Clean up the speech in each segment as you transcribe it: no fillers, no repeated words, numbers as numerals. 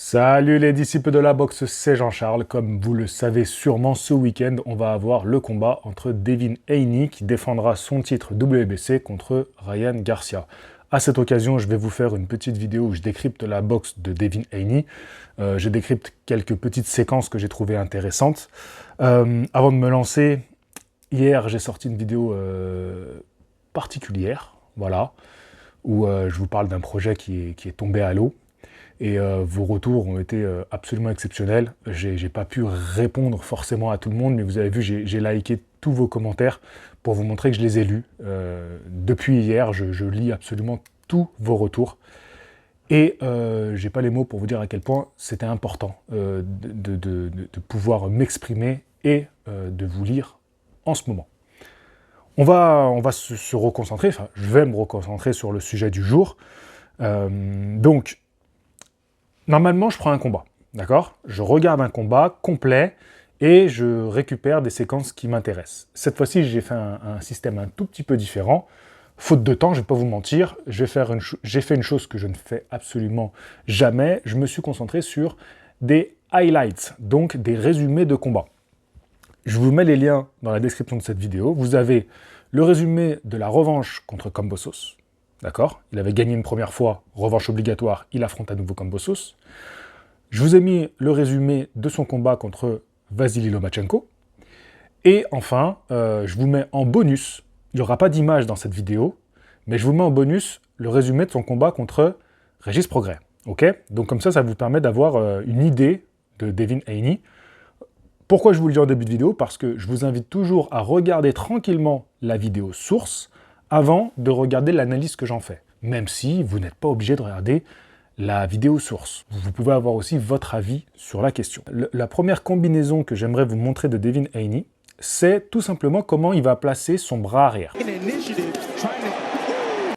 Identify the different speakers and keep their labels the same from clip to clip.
Speaker 1: Salut les disciples de la boxe, c'est Jean-Charles. Comme vous le savez sûrement, ce week-end, on va avoir le combat entre Devin Haney qui défendra son titre WBC contre Ryan Garcia. À cette occasion, je vais vous faire une petite vidéo où je décrypte la boxe de Devin Haney. Je décrypte quelques petites séquences que j'ai trouvées intéressantes. Avant de me lancer, hier, j'ai sorti une vidéo particulière, voilà, où je vous parle d'un projet qui est tombé à l'eau. Et vos retours ont été absolument exceptionnels. J'ai pas pu répondre forcément à tout le monde, mais vous avez vu, j'ai liké tous vos commentaires pour vous montrer que je les ai lus. Depuis hier, je lis absolument tous vos retours. Et j'ai pas les mots pour vous dire à quel point c'était important de pouvoir m'exprimer et de vous lire en ce moment. On va se reconcentrer, enfin, je vais me reconcentrer sur le sujet du jour. Donc, normalement, je prends un combat, d'accord? Je regarde un combat complet et je récupère des séquences qui m'intéressent. Cette fois-ci, j'ai fait un système un tout petit peu différent. Faute de temps, je ne vais pas vous mentir, j'ai fait une chose que je ne fais absolument jamais. Je me suis concentré sur des highlights, donc des résumés de combat. Je vous mets les liens dans la description de cette vidéo. Vous avez le résumé de la revanche contre Kambosos. D'accord? Il avait gagné une première fois, revanche obligatoire, il affronte à nouveau Kambosos. Je vous ai mis le résumé de son combat contre Vasily Lomachenko. Et enfin, je vous mets en bonus, il n'y aura pas d'image dans cette vidéo, mais je vous mets en bonus le résumé de son combat contre Régis Prograis. Ok? Donc comme ça vous permet d'avoir une idée de Devin Haney. Pourquoi je vous le dis en début de vidéo? Parce que je vous invite toujours à regarder tranquillement la vidéo source, avant de regarder l'analyse que j'en fais, même si vous n'êtes pas obligé de regarder la vidéo source. Vous pouvez avoir aussi votre avis sur la question. La première combinaison que j'aimerais vous montrer de Devin Haney, c'est tout simplement comment il va placer son bras arrière.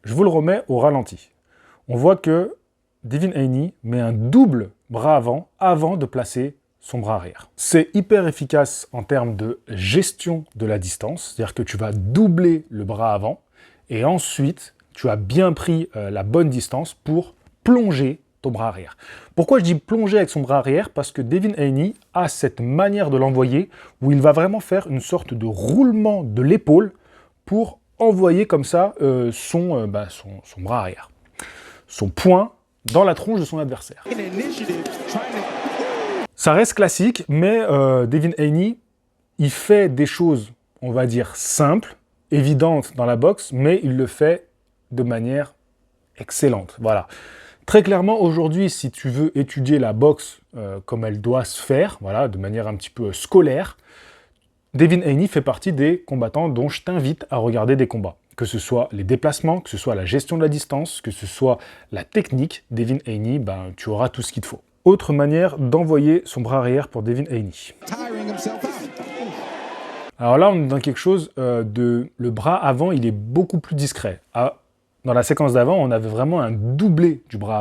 Speaker 1: Je vous le remets au ralenti. On voit que Devin Haney met un double bras avant de placer son bras arrière. C'est hyper efficace en termes de gestion de la distance, c'est-à-dire que tu vas doubler le bras avant, et ensuite, tu as bien pris la bonne distance pour plonger ton bras arrière. Pourquoi je dis plonger avec son bras arrière? Parce que Devin Haney a cette manière de l'envoyer où il va vraiment faire une sorte de roulement de l'épaule pour envoyer comme ça son bras arrière. Son poing dans la tronche de son adversaire. Ça reste classique, mais Devin Haney, il fait des choses, on va dire, simples, évidente dans la boxe, mais il le fait de manière excellente. Voilà. Très clairement, aujourd'hui, si tu veux étudier la boxe comme elle doit se faire, voilà, de manière un petit peu scolaire, Devin Haney fait partie des combattants dont je t'invite à regarder des combats. Que ce soit les déplacements, que ce soit la gestion de la distance, que ce soit la technique, Devin Haney, tu auras tout ce qu'il te faut. Autre manière d'envoyer son bras arrière pour Devin Haney. Alors là, on est dans quelque chose le bras avant, il est beaucoup plus discret. Dans la séquence d'avant, on avait vraiment un doublé du bras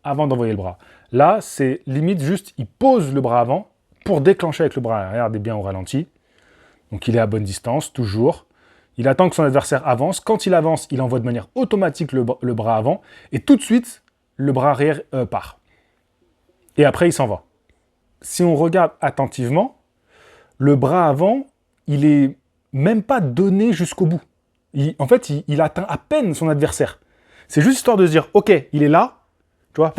Speaker 1: avant d'envoyer le bras. Là, c'est limite juste, il pose le bras avant pour déclencher avec le bras arrière. Regardez bien au ralenti. Donc il est à bonne distance, toujours. Il attend que son adversaire avance. Quand il avance, il envoie de manière automatique le bras avant. Et tout de suite, le bras arrière part. Et après, il s'en va. Si on regarde attentivement, le bras avant, il est même pas donné jusqu'au bout. En fait, il atteint à peine son adversaire. C'est juste histoire de se dire, ok, il est là, tu vois,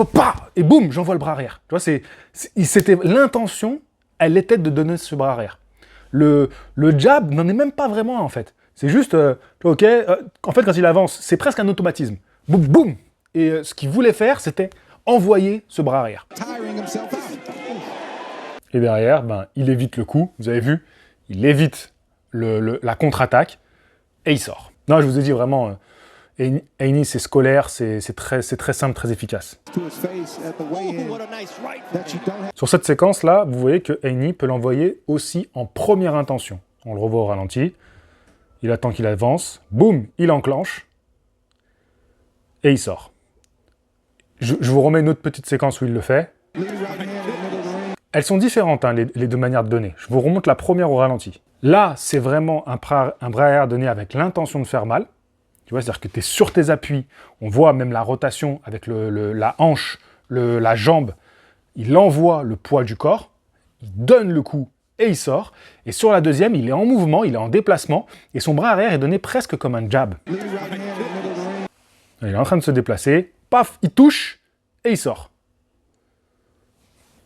Speaker 1: et boum, j'envoie le bras arrière. Tu vois, c'était l'intention, elle était de donner ce bras arrière. Le jab n'en est même pas vraiment, en fait. C'est juste, ok, en fait, quand il avance, c'est presque un automatisme. Boum, boum. Et ce qu'il voulait faire, c'était envoyer ce bras arrière. Et derrière, il évite le coup, vous avez vu, il évite la contre-attaque, et il sort. Non, je vous ai dit vraiment, Haney, c'est scolaire, c'est très simple, très efficace. Sur cette séquence-là, vous voyez que Haney peut l'envoyer aussi en première intention. On le revoit au ralenti, il attend qu'il avance, boum, il enclenche, et il sort. Je vous remets une autre petite séquence où il le fait. Elles sont différentes, hein, les deux manières de donner. Je vous remonte la première au ralenti. Là, c'est vraiment un bras arrière donné avec l'intention de faire mal. Tu vois, c'est-à-dire que tu es sur tes appuis. On voit même la rotation avec la hanche, la jambe. il envoie le poids du corps, il donne le coup et il sort. Et sur la deuxième, il est en mouvement, il est en déplacement, et son bras arrière est donné presque comme un jab. Il est en train de se déplacer, paf, il touche et il sort.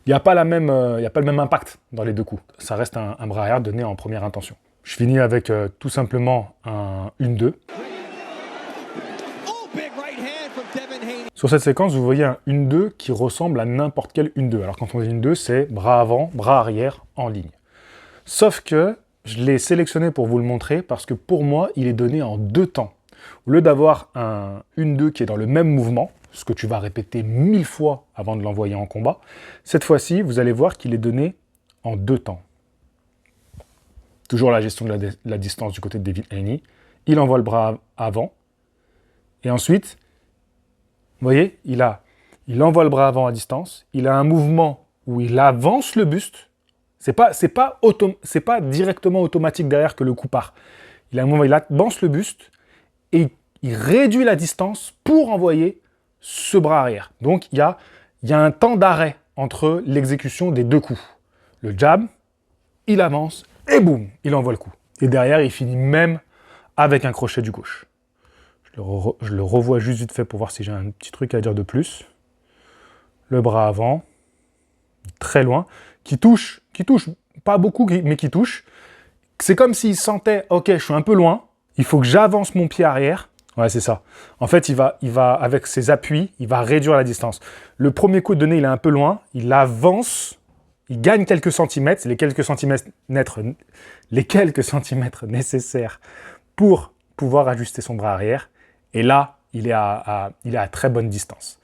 Speaker 1: Il n'y a pas le même impact dans les deux coups. Ça reste un bras arrière donné en première intention. Je finis avec tout simplement un 1-2. Sur cette séquence, vous voyez un 1-2 qui ressemble à n'importe quel 1-2. Alors quand on dit 1-2, c'est bras avant, bras arrière en ligne. Sauf que je l'ai sélectionné pour vous le montrer parce que pour moi, il est donné en 2 temps. Au lieu d'avoir un 1-2 qui est dans le même mouvement, ce que tu vas répéter 1000 fois avant de l'envoyer en combat, cette fois-ci, vous allez voir qu'il est donné en 2 temps. Toujours la gestion de la distance du côté de Devin Haney. Il envoie le bras avant. Et ensuite, vous voyez, il envoie le bras avant à distance. Il a un mouvement où il avance le buste. C'est pas directement automatique derrière que le coup part. Il a un mouvement, il avance le buste et il réduit la distance pour envoyer ce bras arrière. Donc, il y a un temps d'arrêt entre l'exécution des 2 coups. Le jab, il avance et boum, il envoie le coup. Et derrière, il finit même avec un crochet du gauche. Je le revois juste vite fait pour voir si j'ai un petit truc à dire de plus. Le bras avant, très loin, qui touche pas beaucoup, mais qui touche. C'est comme s'il sentait, ok, je suis un peu loin, il faut que j'avance mon pied arrière. Ouais, c'est ça. En fait, il va, avec ses appuis, il va réduire la distance. Le premier coup donné, il est un peu loin, il avance, il gagne quelques centimètres, les quelques centimètres nécessaires pour pouvoir ajuster son bras arrière. Et là, il est à très bonne distance.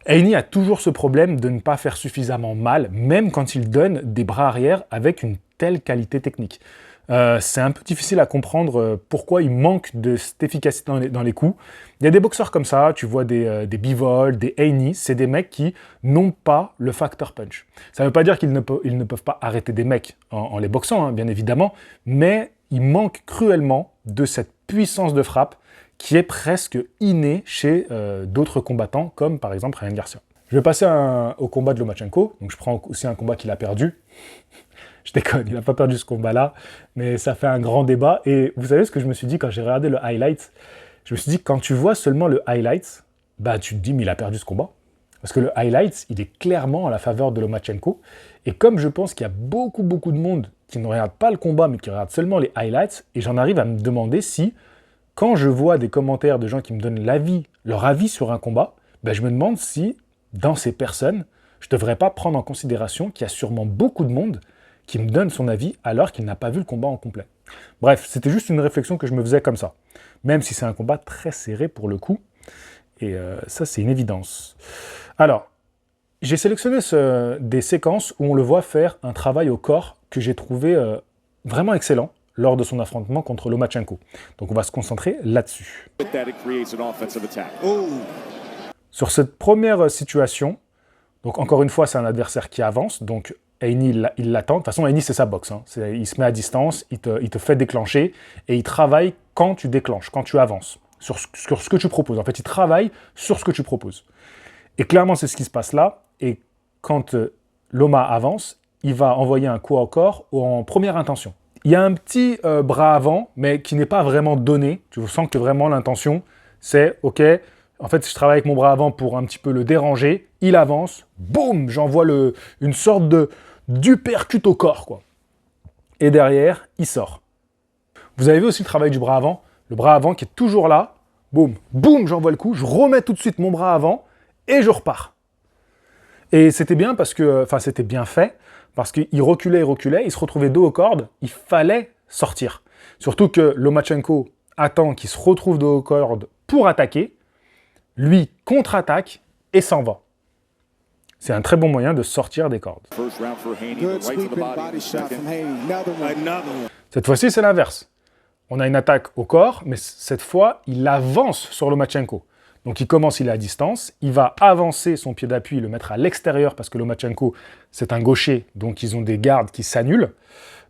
Speaker 1: Haney a toujours ce problème de ne pas faire suffisamment mal, même quand il donne des bras arrière avec une telle qualité technique. C'est un peu difficile à comprendre pourquoi il manque de cette efficacité dans les coups. Il y a des boxeurs comme ça, tu vois des Bivol, des Haney, c'est des mecs qui n'ont pas le factor punch. Ça ne veut pas dire qu'ils ne peuvent pas arrêter des mecs en les boxant, hein, bien évidemment, mais il manque cruellement de cette puissance de frappe qui est presque innée chez d'autres combattants, comme par exemple Ryan Garcia. Je vais passer au combat de Lomachenko, donc je prends aussi un combat qu'il a perdu. Je déconne, il n'a pas perdu ce combat-là, mais ça fait un grand débat. Et vous savez ce que je me suis dit quand j'ai regardé le highlight? Je me suis dit, quand tu vois seulement le highlight, bah tu te dis, mais il a perdu ce combat. Parce que le highlight, il est clairement à la faveur de Lomachenko. Et comme je pense qu'il y a beaucoup de monde qui ne regarde pas le combat, mais qui regarde seulement les highlights, et j'en arrive à me demander si, quand je vois des commentaires de gens qui me donnent leur avis sur un combat, bah, je me demande si, dans ces personnes, je ne devrais pas prendre en considération qu'il y a sûrement beaucoup de monde qui me donne son avis alors qu'il n'a pas vu le combat en complet. Bref, c'était juste une réflexion que je me faisais comme ça. Même si c'est un combat très serré pour le coup. Et ça, c'est une évidence. Alors, j'ai sélectionné des séquences où on le voit faire un travail au corps que j'ai trouvé vraiment excellent lors de son affrontement contre Lomachenko. Donc on va se concentrer là-dessus. Sur cette première situation, donc encore une fois, c'est un adversaire qui avance, donc Haney, il l'attend. De toute façon, Haney, c'est sa boxe. Hein. Il se met à distance, il te fait déclencher, et il travaille quand tu déclenches, quand tu avances, sur ce que tu proposes. En fait, il travaille sur ce que tu proposes. Et clairement, c'est ce qui se passe là. Et quand Loma avance, il va envoyer un coup au corps en première intention. Il y a un petit bras avant, mais qui n'est pas vraiment donné. Tu sens que vraiment l'intention, c'est « Ok, en fait, je travaille avec mon bras avant pour un petit peu le déranger. Il avance, boum, j'envoie une sorte d'uppercut au corps, quoi. Et derrière, il sort. Vous avez vu aussi le travail du bras avant? Le bras avant qui est toujours là. Boum, boum, j'envoie le coup. Je remets tout de suite mon bras avant et je repars. Et c'était bien parce que, enfin, c'était bien fait parce qu'il reculait, il se retrouvait dos aux cordes. Il fallait sortir. Surtout que Lomachenko attend qu'il se retrouve dos aux cordes pour attaquer. Lui contre-attaque et s'en va. C'est un très bon moyen de sortir des cordes. Cette fois-ci, c'est l'inverse. On a une attaque au corps, mais cette fois, il avance sur Lomachenko. Donc il commence, il est à distance, il va avancer son pied d'appui, le mettre à l'extérieur, parce que Lomachenko, c'est un gaucher, donc ils ont des gardes qui s'annulent.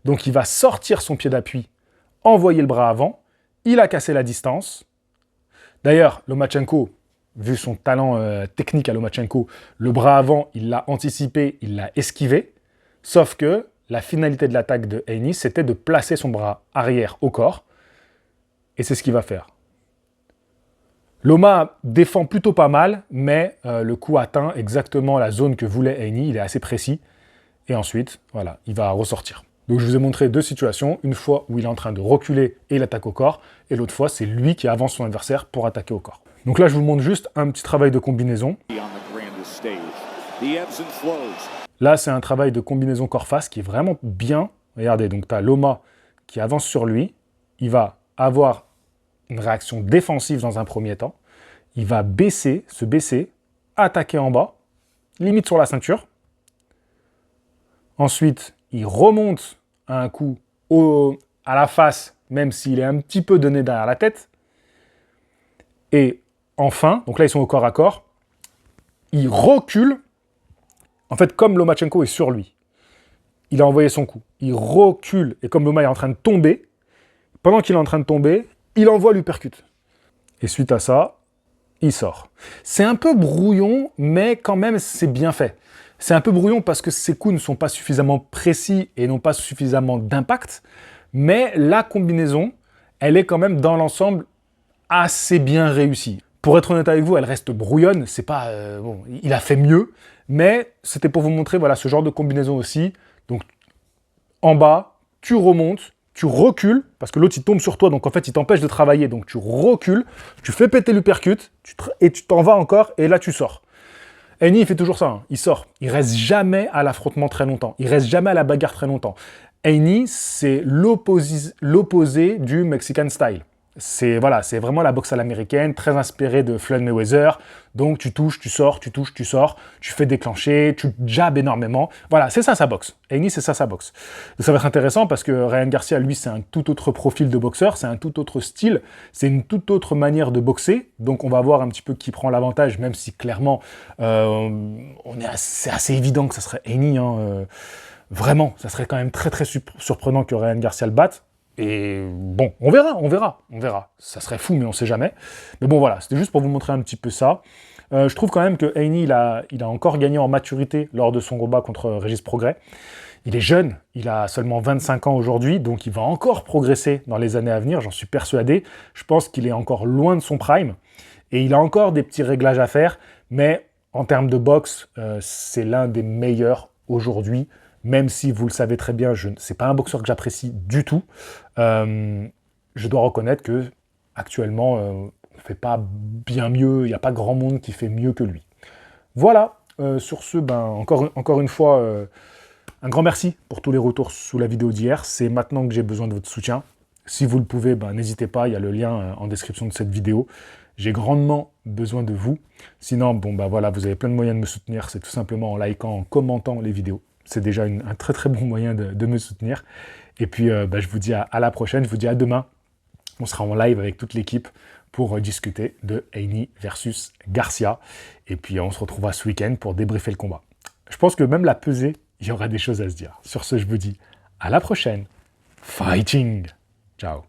Speaker 1: Donc il va sortir son pied d'appui, envoyer le bras avant, il a cassé la distance. D'ailleurs, Lomachenko, vu son talent technique à Lomachenko, le bras avant, il l'a anticipé, il l'a esquivé. Sauf que la finalité de l'attaque de Haney, c'était de placer son bras arrière au corps. Et c'est ce qu'il va faire. Loma défend plutôt pas mal, mais le coup atteint exactement la zone que voulait Haney. Il est assez précis. Et ensuite, voilà, il va ressortir. Donc je vous ai montré deux situations. Une fois où il est en train de reculer et il attaque au corps. Et l'autre fois, c'est lui qui avance son adversaire pour attaquer au corps. Donc là, je vous montre juste un petit travail de combinaison. Là, c'est un travail de combinaison corps-face qui est vraiment bien. Regardez, donc tu as Loma qui avance sur lui. Il va avoir une réaction défensive dans un premier temps. Il va se baisser, attaquer en bas, limite sur la ceinture. Ensuite, il remonte à un coup à la face, même s'il est un petit peu donné derrière la tête. Et enfin, donc là, ils sont au corps à corps, il recule. En fait, comme Lomachenko est sur lui, il a envoyé son coup. Il recule, et comme Loma est en train de tomber, pendant qu'il est en train de tomber, il envoie l'uppercut. Et suite à ça, il sort. C'est un peu brouillon, mais quand même, c'est bien fait. C'est un peu brouillon parce que ses coups ne sont pas suffisamment précis et n'ont pas suffisamment d'impact, mais la combinaison, elle est quand même dans l'ensemble assez bien réussie. Pour être honnête avec vous, elle reste brouillonne, c'est pas... bon, il a fait mieux, mais c'était pour vous montrer voilà, ce genre de combinaison aussi. Donc, en bas, tu remontes, tu recules, parce que l'autre il tombe sur toi, donc en fait il t'empêche de travailler, donc tu recules, tu fais péter l'uppercut, et tu t'en vas encore, et là tu sors. Haney, il fait toujours ça, hein. Il sort. Il reste jamais à l'affrontement très longtemps. Il reste jamais à la bagarre très longtemps. Haney, c'est l'opposé du Mexican style. C'est voilà, c'est vraiment la boxe à l'américaine, très inspirée de Floyd Mayweather. Donc tu touches, tu sors, tu touches, tu sors, tu fais déclencher, tu jabs énormément. Voilà, c'est ça sa boxe. Haney, c'est ça sa boxe. Donc ça va être intéressant parce que Ryan Garcia, lui, c'est un tout autre profil de boxeur, c'est un tout autre style, c'est une toute autre manière de boxer. Donc on va voir un petit peu qui prend l'avantage, même si clairement, c'est assez évident que ça serait Haney. Hein, vraiment, ça serait quand même très très surprenant que Ryan Garcia le batte. Et bon, on verra. Ça serait fou, mais on sait jamais. Mais bon, voilà, c'était juste pour vous montrer un petit peu ça. Je trouve quand même que Haney, il a encore gagné en maturité lors de son combat contre Régis Prograis. Il est jeune, il a seulement 25 ans aujourd'hui, donc il va encore progresser dans les années à venir, j'en suis persuadé. Je pense qu'il est encore loin de son prime, et il a encore des petits réglages à faire, mais en termes de boxe, c'est l'un des meilleurs aujourd'hui. Même si, vous le savez très bien, c'est pas un boxeur que j'apprécie du tout. Je dois reconnaître que actuellement, on ne fait pas bien mieux. Il n'y a pas grand monde qui fait mieux que lui. Voilà. Sur ce, encore une fois, un grand merci pour tous les retours sous la vidéo d'hier. C'est maintenant que j'ai besoin de votre soutien. Si vous le pouvez, n'hésitez pas. Il y a le lien en description de cette vidéo. J'ai grandement besoin de vous. Sinon, voilà, vous avez plein de moyens de me soutenir. C'est tout simplement en likant, en commentant les vidéos. C'est déjà un très très bon moyen de me soutenir. Et puis je vous dis à la prochaine, je vous dis à demain. On sera en live avec toute l'équipe pour discuter de Haney versus Garcia. Et puis on se retrouvera ce week-end pour débriefer le combat. Je pense que même la pesée, il y aura des choses à se dire. Sur ce, je vous dis à la prochaine. Fighting! Ciao!